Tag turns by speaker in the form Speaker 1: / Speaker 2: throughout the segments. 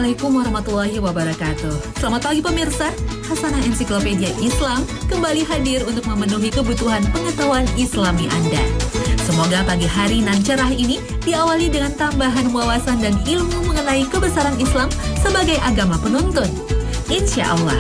Speaker 1: Assalamualaikum warahmatullahi wabarakatuh. Selamat pagi pemirsa. Hasanah Ensiklopedia Islam kembali hadir untuk memenuhi kebutuhan pengetahuan Islami Anda. Semoga pagi hari nan cerah ini diawali dengan tambahan wawasan dan ilmu mengenai kebesaran Islam sebagai agama penuntun. Insya Allah.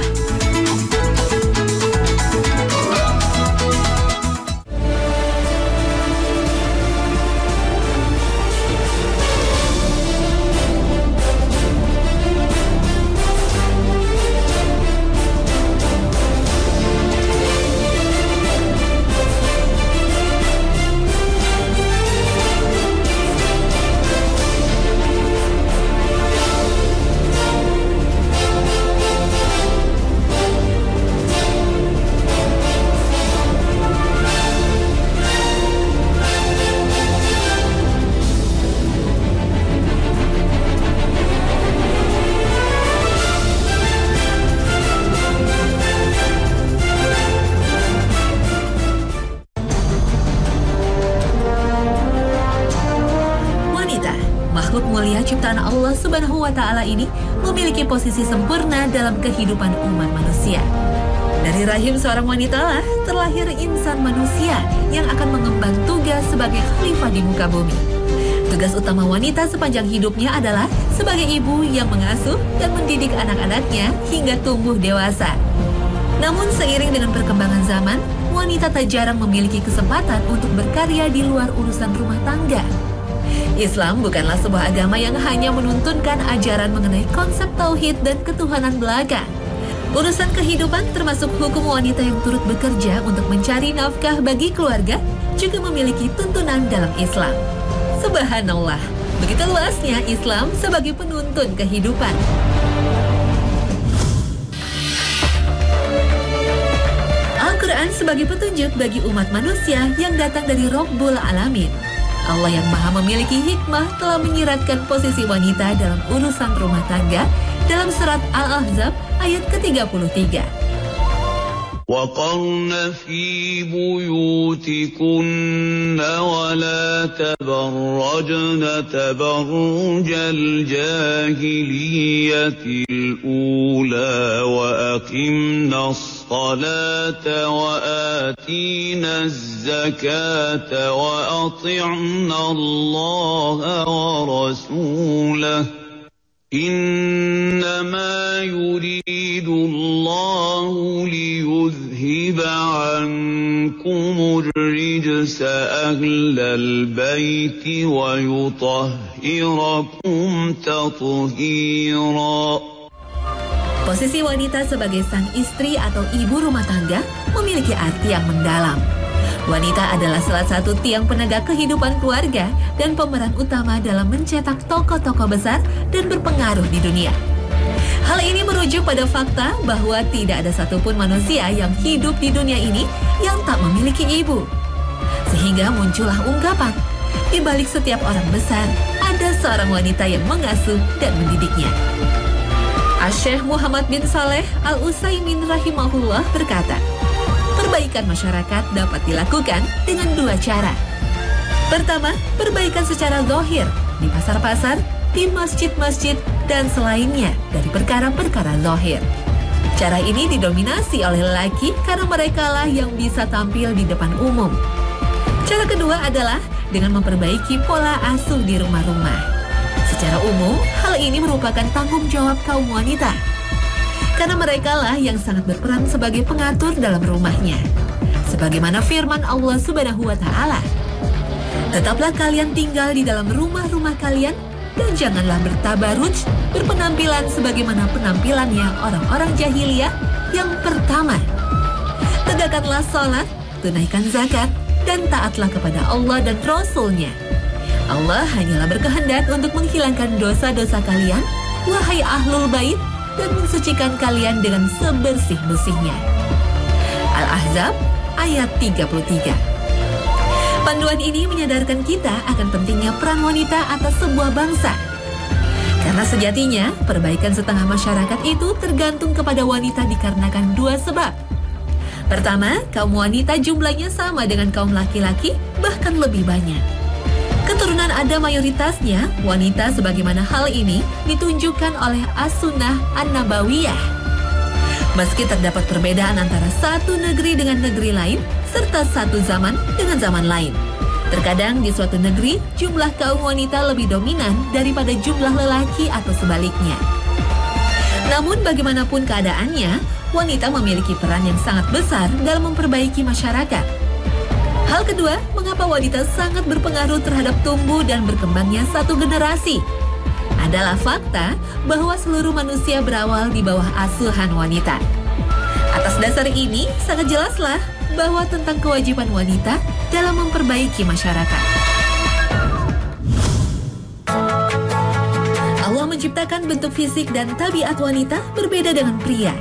Speaker 1: Makhluk mulia ciptaan Allah Subhanahu wa Ta'ala ini memiliki posisi sempurna dalam kehidupan umat manusia. Dari rahim seorang wanita lah terlahir insan manusia yang akan mengemban tugas sebagai khalifah di muka bumi. Tugas utama wanita sepanjang hidupnya adalah sebagai ibu yang mengasuh dan mendidik anak-anaknya hingga tumbuh dewasa. Namun seiring dengan perkembangan zaman, wanita tak jarang memiliki kesempatan untuk berkarya di luar urusan rumah tangga. Islam bukanlah sebuah agama yang hanya menuntunkan ajaran mengenai konsep tauhid dan ketuhanan belaka. Urusan kehidupan termasuk hukum wanita yang turut bekerja untuk mencari nafkah bagi keluarga juga memiliki tuntunan dalam Islam. Subhanallah, begitu luasnya Islam sebagai penuntun kehidupan. Al-Quran sebagai petunjuk bagi umat manusia yang datang dari Rabbul Alamin. Allah yang maha memiliki hikmah telah menyiratkan posisi wanita dalam urusan rumah tangga dalam surat Al-Ahzab ayat ke-33.
Speaker 2: وَقَرْنَ فِي بُيُوتِكُنَّ وَلَا تَبَرَّجْنَ تَبَرُّجَ الْجَاهِلِيَّةِ الْأُولَى وَأَقِمْنَ الصَّلَاةَ وَآتِينَ الزَّكَاةَ وَأَطِعْنَ اللَّهَ وَرَسُولَهُ إِنَّمَا يُرِيدُ اللَّهُ لِيُذْهِبَ عَنكُمُ الرِّجْسَ أَهْلَ الْبَيْتِ وَيُطَهِّرَكُمْ تَطْهِيرًا.
Speaker 1: Posisi wanita sebagai sang istri atau ibu rumah tangga memiliki arti yang mendalam. Wanita adalah salah satu tiang penegak kehidupan keluarga dan pemeran utama dalam mencetak tokoh-tokoh besar dan berpengaruh di dunia. Hal ini merujuk pada fakta bahwa tidak ada satupun manusia yang hidup di dunia ini yang tak memiliki ibu. Sehingga muncullah ungkapan, di balik setiap orang besar ada seorang wanita yang mengasuh dan mendidiknya. Asy-Syaikh Muhammad bin Saleh Al-Utsaimin rahimahullah berkata, perbaikan masyarakat dapat dilakukan dengan dua cara. Pertama, perbaikan secara zahir di pasar-pasar, di masjid-masjid, dan selainnya dari perkara-perkara zahir. Cara ini didominasi oleh lelaki karena merekalah yang bisa tampil di depan umum. Cara kedua adalah dengan memperbaiki pola asuh di rumah-rumah. Secara umum, hal ini merupakan tanggung jawab kaum wanita. Karena merekalah yang sangat berperan sebagai pengatur dalam rumahnya. Sebagaimana firman Allah Subhanahu wa Ta'ala, tetaplah kalian tinggal di dalam rumah-rumah kalian dan janganlah bertabaruj, berpenampilan sebagaimana penampilannya orang-orang jahiliyah yang pertama. Tegakkanlah salat, tunaikan zakat, dan taatlah kepada Allah dan Rasul-Nya. Allah hanyalah berkehendak untuk menghilangkan dosa-dosa kalian, wahai ahlul bait, dan mensucikan kalian dengan sebersih-bersihnya. Al-Ahzab ayat 33. Panduan ini menyadarkan kita akan pentingnya peran wanita atas sebuah bangsa. Karena sejatinya, perbaikan setengah masyarakat itu tergantung kepada wanita dikarenakan dua sebab. Pertama, kaum wanita jumlahnya sama dengan kaum laki-laki, bahkan lebih banyak. Keturunan Adam mayoritasnya wanita, sebagaimana hal ini ditunjukkan oleh As-Sunnah An-Nabawiyah. Meski terdapat perbedaan antara satu negeri dengan negeri lain, serta satu zaman dengan zaman lain. Terkadang di suatu negeri, jumlah kaum wanita lebih dominan daripada jumlah lelaki atau sebaliknya. Namun bagaimanapun keadaannya, wanita memiliki peran yang sangat besar dalam memperbaiki masyarakat. Hal kedua, mengapa wanita sangat berpengaruh terhadap tumbuh dan berkembangnya satu generasi? Adalah fakta bahwa seluruh manusia berawal di bawah asuhan wanita. Atas dasar ini, sangat jelaslah bahwa tentang kewajiban wanita dalam memperbaiki masyarakat. Allah menciptakan bentuk fisik dan tabiat wanita berbeda dengan pria.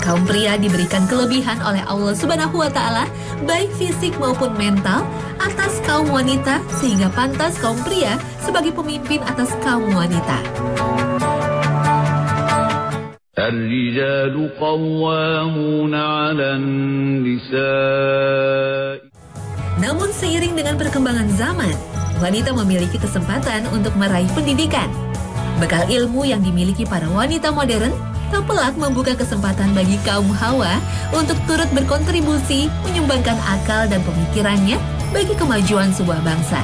Speaker 1: Kaum pria diberikan kelebihan oleh Allah Subhanahu wa Ta'ala, baik fisik maupun mental, atas kaum wanita, sehingga pantas kaum pria sebagai pemimpin atas kaum wanita.
Speaker 2: الرجال قوامون على النساء.
Speaker 1: Namun seiring dengan perkembangan zaman, wanita memiliki kesempatan untuk meraih pendidikan. Bekal ilmu yang dimiliki para wanita modern tak pelak membuka kesempatan bagi kaum Hawa untuk turut berkontribusi menyumbangkan akal dan pemikirannya bagi kemajuan sebuah bangsa.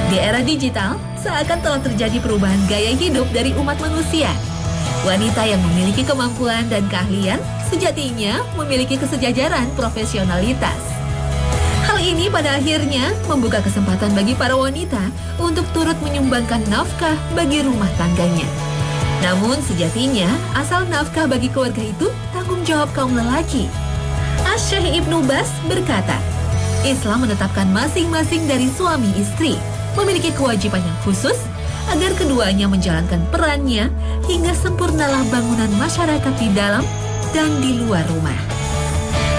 Speaker 1: Di era digital, seakan telah terjadi perubahan gaya hidup dari umat manusia. Wanita yang memiliki kemampuan dan keahlian sejatinya memiliki kesejajaran profesionalitas. Hal ini pada akhirnya membuka kesempatan bagi para wanita untuk turut menyumbangkan nafkah bagi rumah tangganya. Namun sejatinya, asal nafkah bagi keluarga itu tanggung jawab kaum lelaki. Asy-Syaikh Ibnu Baz berkata, Islam menetapkan masing-masing dari suami istri memiliki kewajiban yang khusus agar keduanya menjalankan perannya hingga sempurnalah bangunan masyarakat di dalam dan di luar rumah.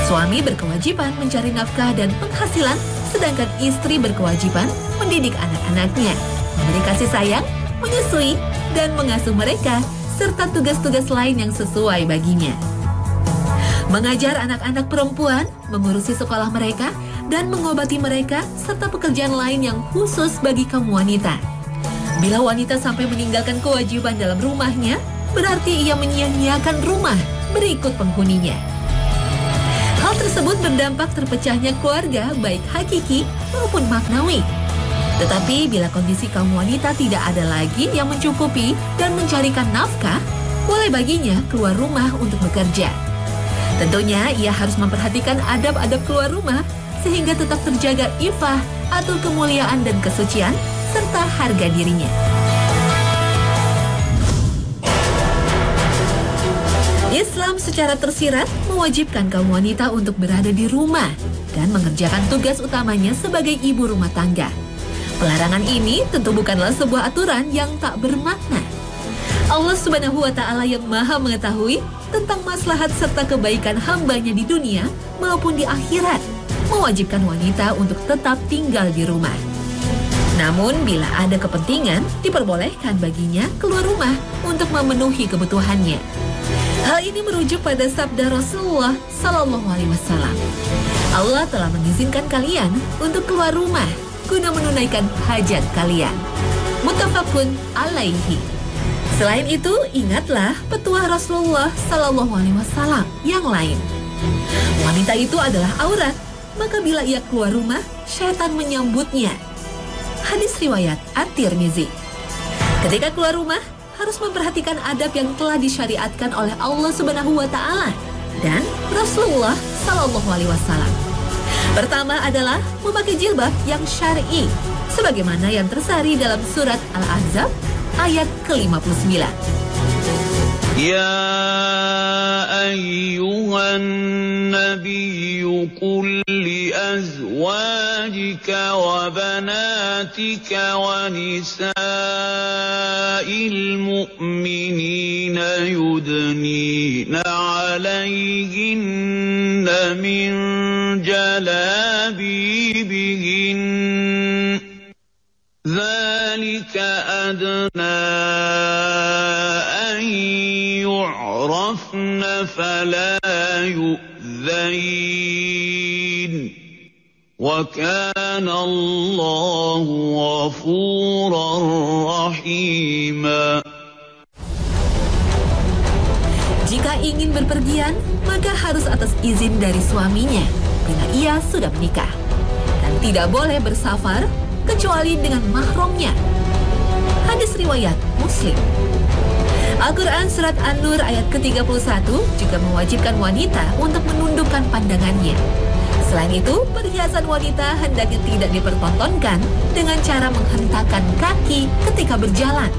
Speaker 1: Suami berkewajiban mencari nafkah dan penghasilan, sedangkan istri berkewajiban mendidik anak-anaknya, memberi kasih sayang, menyusui, dan mengasuh mereka, serta tugas-tugas lain yang sesuai baginya. Mengajar anak-anak perempuan, mengurusi sekolah mereka, dan mengobati mereka, serta pekerjaan lain yang khusus bagi kaum wanita. Bila wanita sampai meninggalkan kewajiban dalam rumahnya, berarti ia menyia-nyiakan rumah berikut penghuninya. Hal tersebut berdampak terpecahnya keluarga baik hakiki maupun maknawi. Tetapi bila kondisi kaum wanita tidak ada lagi yang mencukupi dan mencarikan nafkah, boleh baginya keluar rumah untuk bekerja. Tentunya ia harus memperhatikan adab-adab keluar rumah sehingga tetap terjaga ifah atau kemuliaan dan kesucian serta harga dirinya. Islam secara tersirat mewajibkan kaum wanita untuk berada di rumah dan mengerjakan tugas utamanya sebagai ibu rumah tangga. Pelarangan ini tentu bukanlah sebuah aturan yang tak bermakna. Allah Subhanahu wa Ta'ala yang Maha mengetahui tentang maslahat serta kebaikan hambanya di dunia maupun di akhirat, mewajibkan wanita untuk tetap tinggal di rumah. Namun bila ada kepentingan, diperbolehkan baginya keluar rumah untuk memenuhi kebutuhannya. Hal ini merujuk pada sabda Rasulullah Sallallahu Alaihi Wasallam. Allah telah mengizinkan kalian untuk keluar rumah guna menunaikan hajat kalian. Muttafaqun alaihi. Selain itu, ingatlah petuah Rasulullah Sallallahu Alaihi Wasallam yang lain. Wanita itu adalah aurat, maka bila ia keluar rumah, syaitan menyambutnya. Hadis riwayat At-Tirmizi. Ketika keluar rumah, harus memperhatikan adab yang telah disyariatkan oleh Allah Subhanahu wa Ta'ala dan Rasulullah Sallallahu Alaihi Wasallam. Pertama adalah memakai jilbab yang syar'i, sebagaimana yang tersari dalam surat Al-Ahzab ayat ke-59.
Speaker 2: Ya ayyuhan nabiyyu qul li azwajika wa banatika wa nisa'il mu'minina yudnina 'alayhinna min jalabibihin dzalika adna an yu'rafna fala yu'dzain wa kana كَانَ اللَّهُ غَفُورًا رَّحِيمًا.
Speaker 1: Jika ingin berpergian, maka harus atas izin dari suaminya bila ia sudah menikah. Dan tidak boleh bersafar kecuali dengan mahramnya. Hadis riwayat Muslim. Al-Quran Surat An-Nur ayat ke-31 juga mewajibkan wanita untuk menundukkan pandangannya. Selain itu, perhiasan wanita hendaknya tidak dipertontonkan dengan cara menghentakkan kaki ketika berjalan.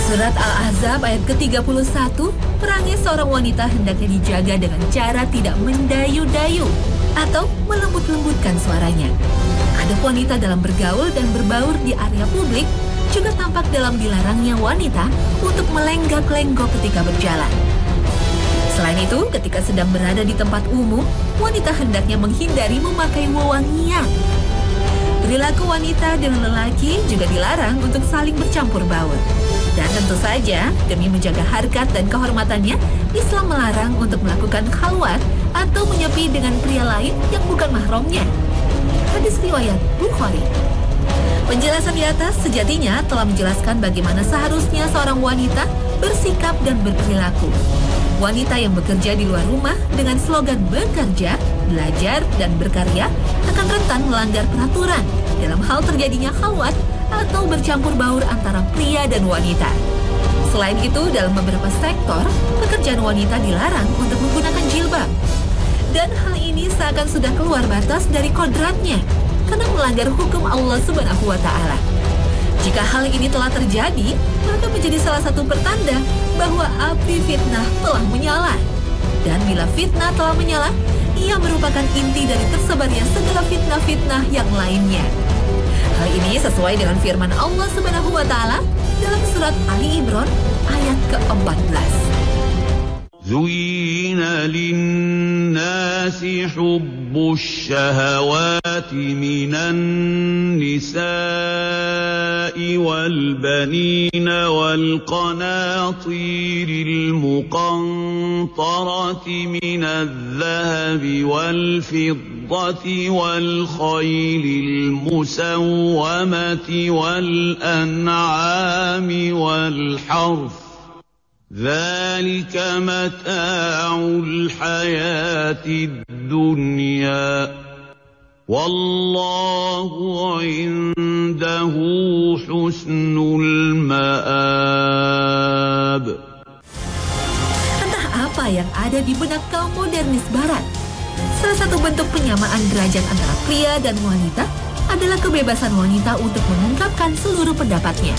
Speaker 1: Surat Al-Ahzab ayat ke-31, perangai seorang wanita hendaknya dijaga dengan cara tidak mendayu-dayu atau melembut-lembutkan suaranya. Adab wanita dalam bergaul dan berbaur di area publik juga tampak dalam dilarangnya wanita untuk melenggak-lenggok ketika berjalan. Selain itu, ketika sedang berada di tempat umum, wanita hendaknya menghindari memakai wewangian. Perilaku wanita dengan lelaki juga dilarang untuk saling bercampur baur. Dan tentu saja, demi menjaga harkat dan kehormatannya, Islam melarang untuk melakukan khalwat atau menyepi dengan pria lain yang bukan mahramnya. Hadis riwayat Bukhari. Penjelasan di atas sejatinya telah menjelaskan bagaimana seharusnya seorang wanita bersikap dan berperilaku. Wanita yang bekerja di luar rumah dengan slogan bekerja, belajar, dan berkarya akan rentan melanggar peraturan dalam hal terjadinya khalwat atau bercampur baur antara pria dan wanita. Selain itu, dalam beberapa sektor, pekerjaan wanita dilarang untuk menggunakan jilbab. Dan hal ini seakan sudah keluar batas dari kodratnya, karena melanggar hukum Allah Subhanahu wa Ta'ala. Jika hal ini telah terjadi, maka menjadi salah satu pertanda bahwa api fitnah telah menyala. Dan bila fitnah telah menyala, ia merupakan inti dari tersebarnya segala fitnah-fitnah yang lainnya. Hal ini sesuai dengan firman Allah Subhanahu wa Ta'ala dalam surat Ali Imran ayat ke-14.
Speaker 2: زُيِّنَ لِلنَّاسِ حُبُّ الشَّهَوَاتِ مِنَ النِّسَاءِ وَالْبَنِينَ وَالْقَنَاطِيرِ الْمُقَنطَرَةِ مِنَ الذَّهَبِ وَالْفِضَّةِ وَالْخَيْلِ الْمُسَوَّمَةِ وَالْأَنْعَامِ وَالْحَرْثِ ذَلِكَ مَتَاعُ الْحَيَاةِ الدُّنْيَا وَاللَّهُ عِندَهُ حُسْنُ الْمَآبِ.
Speaker 1: Entah apa yang ada di benak kaum modernis barat. Salah satu bentuk penyamaan derajat antara pria dan wanita adalah kebebasan wanita untuk mengungkapkan seluruh pendapatnya.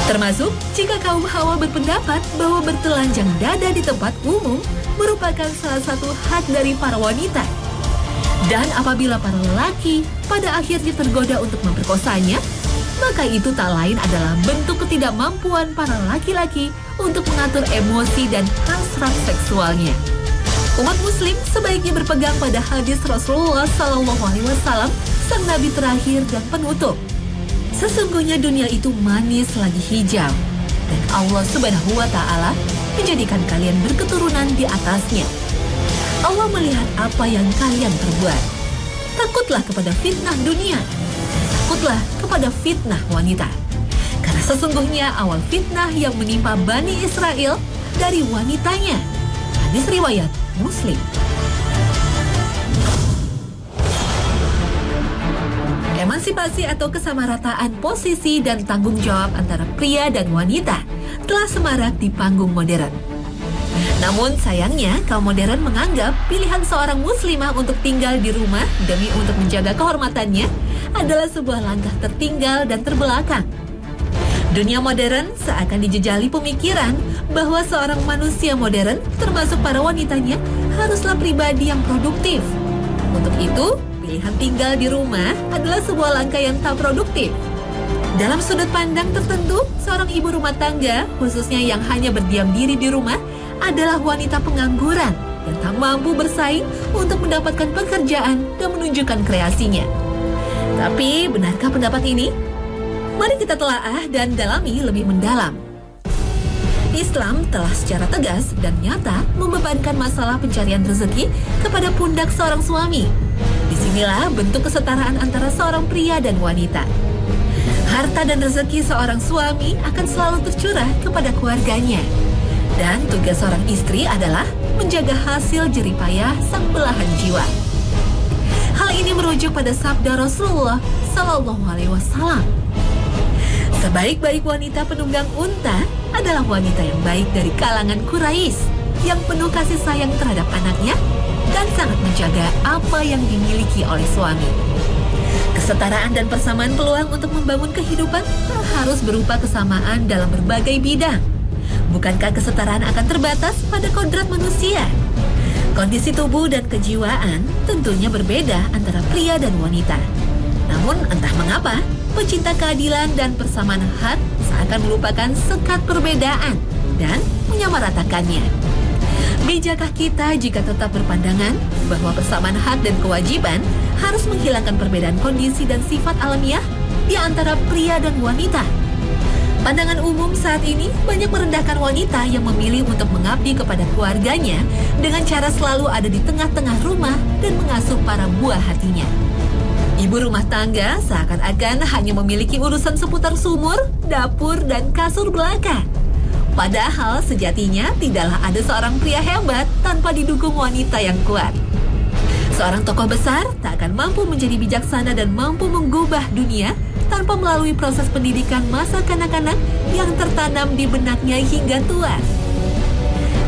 Speaker 1: Termasuk jika kaum Hawa berpendapat bahwa bertelanjang dada di tempat umum merupakan salah satu hak dari para wanita. Dan apabila para lelaki pada akhirnya tergoda untuk memperkosanya, maka itu tak lain adalah bentuk ketidakmampuan para laki-laki untuk mengatur emosi dan hasrat seksualnya. Umat muslim sebaiknya berpegang pada hadis Rasulullah SAW, sang nabi terakhir dan penutup. Sesungguhnya dunia itu manis lagi hijau, dan Allah Subhanahu wa Ta'ala menjadikan kalian berketurunan di atasnya. Allah melihat apa yang kalian perbuat. Takutlah kepada fitnah dunia, takutlah kepada fitnah wanita. Karena sesungguhnya awal fitnah yang menimpa Bani Israel dari wanitanya. Hadis riwayat Muslim. Emansipasi atau kesamarataan posisi dan tanggung jawab antara pria dan wanita telah semarak di panggung modern. Namun sayangnya, kaum modern menganggap pilihan seorang muslimah untuk tinggal di rumah demi untuk menjaga kehormatannya adalah sebuah langkah tertinggal dan terbelakang. Dunia modern seakan dijejali pemikiran bahwa seorang manusia modern, termasuk para wanitanya, haruslah pribadi yang produktif. Untuk itu, pilihan tinggal di rumah adalah sebuah langkah yang tak produktif. Dalam sudut pandang tertentu, seorang ibu rumah tangga, khususnya yang hanya berdiam diri di rumah, adalah wanita pengangguran yang tak mampu bersaing untuk mendapatkan pekerjaan dan menunjukkan kreasinya. Tapi, benarkah pendapat ini? Mari kita telaah dan dalami lebih mendalam. Islam telah secara tegas dan nyata membebankan masalah pencarian rezeki kepada pundak seorang suami. Di Disinilah bentuk kesetaraan antara seorang pria dan wanita. Harta dan rezeki seorang suami akan selalu tercurah kepada keluarganya. Dan tugas seorang istri adalah menjaga hasil jeripayah sang belahan jiwa. Hal ini merujuk pada sabda Rasulullah Sallallahu Alaihi Wasallam. Sebaik-baik wanita penunggang unta adalah wanita yang baik dari kalangan Quraisy, yang penuh kasih sayang terhadap anaknya dan sangat menjaga apa yang dimiliki oleh suami. Kesetaraan dan persamaan peluang untuk membangun kehidupan tak harus berupa kesamaan dalam berbagai bidang. Bukankah kesetaraan akan terbatas pada kodrat manusia? Kondisi tubuh dan kejiwaan tentunya berbeda antara pria dan wanita. Namun entah mengapa, pecinta keadilan dan persamaan hak seakan melupakan sekat perbedaan dan menyamaratakannya. Bijakkah kita jika tetap berpandangan bahwa persamaan hak dan kewajiban harus menghilangkan perbedaan kondisi dan sifat alamiah di antara pria dan wanita? Pandangan umum saat ini banyak merendahkan wanita yang memilih untuk mengabdi kepada keluarganya dengan cara selalu ada di tengah-tengah rumah dan mengasuh para buah hatinya. Ibu rumah tangga seakan-akan hanya memiliki urusan seputar sumur, dapur, dan kasur belaka. Padahal sejatinya tidaklah ada seorang pria hebat tanpa didukung wanita yang kuat. Seorang tokoh besar tak akan mampu menjadi bijaksana dan mampu menggubah dunia tanpa melalui proses pendidikan masa kanak-kanak yang tertanam di benaknya hingga tua.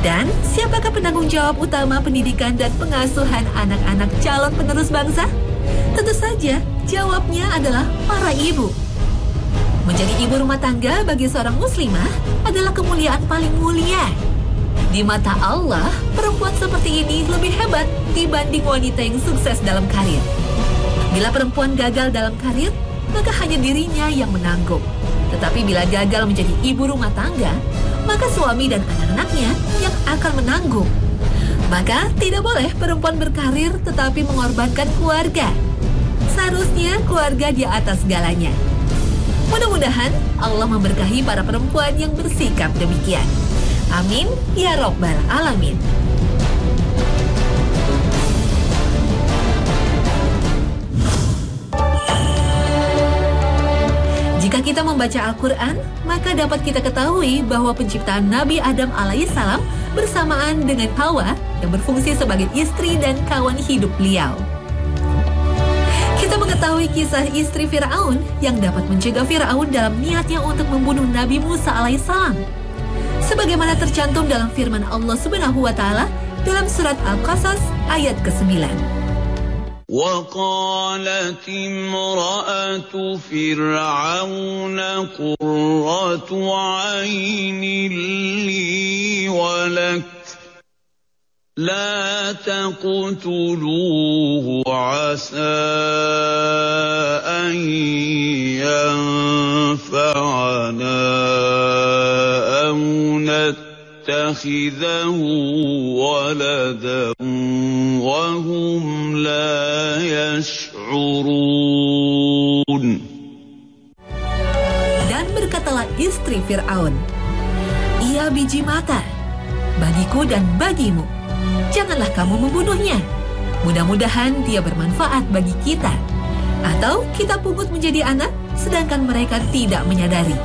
Speaker 1: Dan siapakah penanggung jawab utama pendidikan dan pengasuhan anak-anak calon penerus bangsa? Tentu saja jawabnya adalah para ibu. Menjadi ibu rumah tangga bagi seorang muslimah adalah kemuliaan paling mulia. Di mata Allah, perempuan seperti ini lebih hebat dibanding wanita yang sukses dalam karir. Bila perempuan gagal dalam karir, maka hanya dirinya yang menanggung. Tetapi bila gagal menjadi ibu rumah tangga, maka suami dan anak-anaknya yang akan menanggung. Maka tidak boleh perempuan berkarir tetapi mengorbankan keluarga. Seharusnya keluarga di atas segalanya. Mudah-mudahan Allah memberkahi para perempuan yang bersikap demikian. Amin ya Rabbal Alamin. Jika kita membaca Al-Quran, maka dapat kita ketahui bahwa penciptaan Nabi Adam alaihissalam bersamaan dengan Hawa yang berfungsi sebagai istri dan kawan hidup beliau. Kita mengetahui kisah istri Fir'aun yang dapat mencegah Fir'aun dalam niatnya untuk membunuh Nabi Musa alaihissalam. Sebagaimana tercantum dalam firman Allah Subhanahu wa Ta'ala dalam surat Al-Qasas ayat ke-9.
Speaker 2: وقالت امرأة فرعون قرة عين لي ولك لا تقتلوه عسى أن ينفعنا أو نتخذه ولدا وهم لا يشعرون.
Speaker 1: Dan berkatalah istri Fir'aun, ia biji mata bagiku dan bagimu. Janganlah kamu membunuhnya. Mudah-mudahan dia bermanfaat bagi kita. Atau kita pungut menjadi anak, sedangkan mereka tidak menyadari.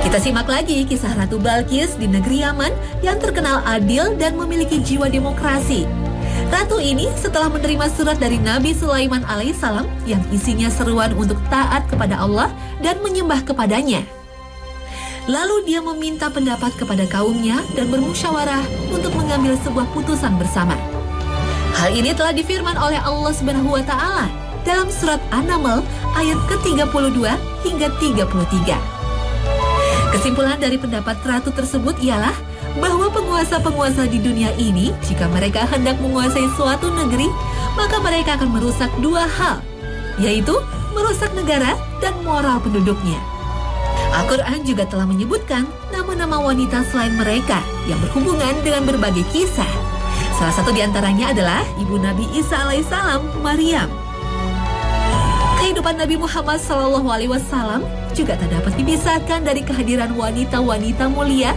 Speaker 1: Kita simak lagi kisah Ratu Balqis di negeri Yaman yang terkenal adil dan memiliki jiwa demokrasi. Ratu ini setelah menerima surat dari Nabi Sulaiman alaihissalam yang isinya seruan untuk taat kepada Allah dan menyembah kepadanya. Lalu dia meminta pendapat kepada kaumnya dan bermusyawarah untuk mengambil sebuah putusan bersama. Hal ini telah difirman oleh Allah Subhanahu wa Ta'ala dalam surat An-Naml ayat ke-32 hingga 33. Kesimpulan dari pendapat ratu tersebut ialah bahwa penguasa-penguasa di dunia ini, jika mereka hendak menguasai suatu negeri, maka mereka akan merusak dua hal, yaitu merusak negara dan moral penduduknya. Al-Quran juga telah menyebutkan nama-nama wanita selain mereka yang berhubungan dengan berbagai kisah. Salah satu di antaranya adalah ibu Nabi Isa alaihissalam, Maryam. Kehidupan Nabi Muhammad SAW juga tak dapat dipisahkan dari kehadiran wanita-wanita mulia,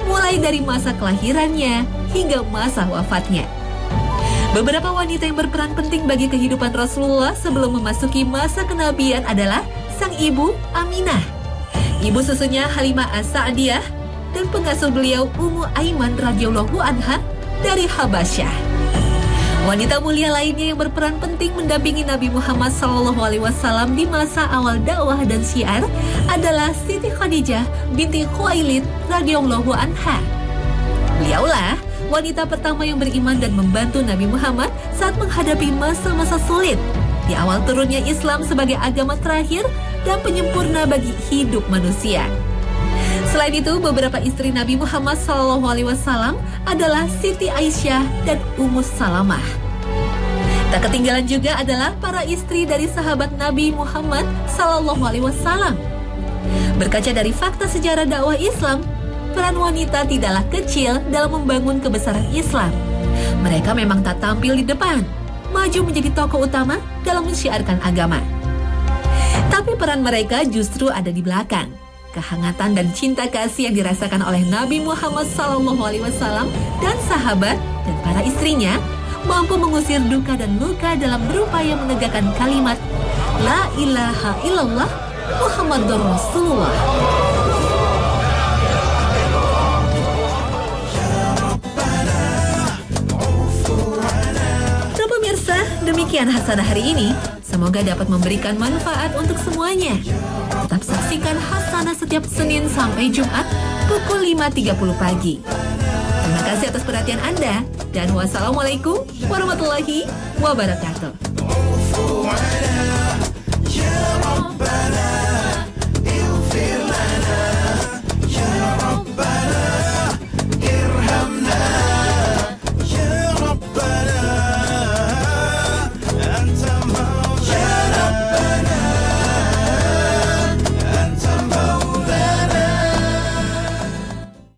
Speaker 1: mulai dari masa kelahirannya hingga masa wafatnya. Beberapa wanita yang berperan penting bagi kehidupan Rasulullah sebelum memasuki masa kenabian adalah sang ibu Aminah, ibu susunya Halimah As-Sa'diyah, dan pengasuh beliau Ummu Aiman radhiyallahu anha dari Habasyah. Wanita mulia lainnya yang berperan penting mendampingi Nabi Muhammad SAW di masa awal dakwah dan syiar adalah Siti Khadijah binti Khuwailid radhiyallahu anha. Beliaulah wanita pertama yang beriman dan membantu Nabi Muhammad saat menghadapi masa-masa sulit di awal turunnya Islam sebagai agama terakhir dan penyempurna bagi hidup manusia. Selain itu, beberapa istri Nabi Muhammad SAW adalah Siti Aisyah dan Ummu Salamah. Tak ketinggalan juga adalah para istri dari sahabat Nabi Muhammad SAW. Berkaca dari fakta sejarah dakwah Islam, peran wanita tidaklah kecil dalam membangun kebesaran Islam. Mereka memang tak tampil di depan, maju menjadi tokoh utama dalam mensyiarkan agama. Tapi peran mereka justru ada di belakang. Kehangatan dan cinta kasih yang dirasakan oleh Nabi Muhammad SAW dan sahabat dan para istrinya mampu mengusir duka dan luka dalam berupaya menegakkan kalimat La ilaha illallah Muhammadur Rasulullah. Pemirsa, demikian Hasanah hari ini. Semoga dapat memberikan manfaat untuk semuanya. Tetap saksikan Hasanah setiap Senin sampai Jumat pukul 5.30 pagi. Terima kasih atas perhatian Anda dan wassalamualaikum warahmatullahi wabarakatuh.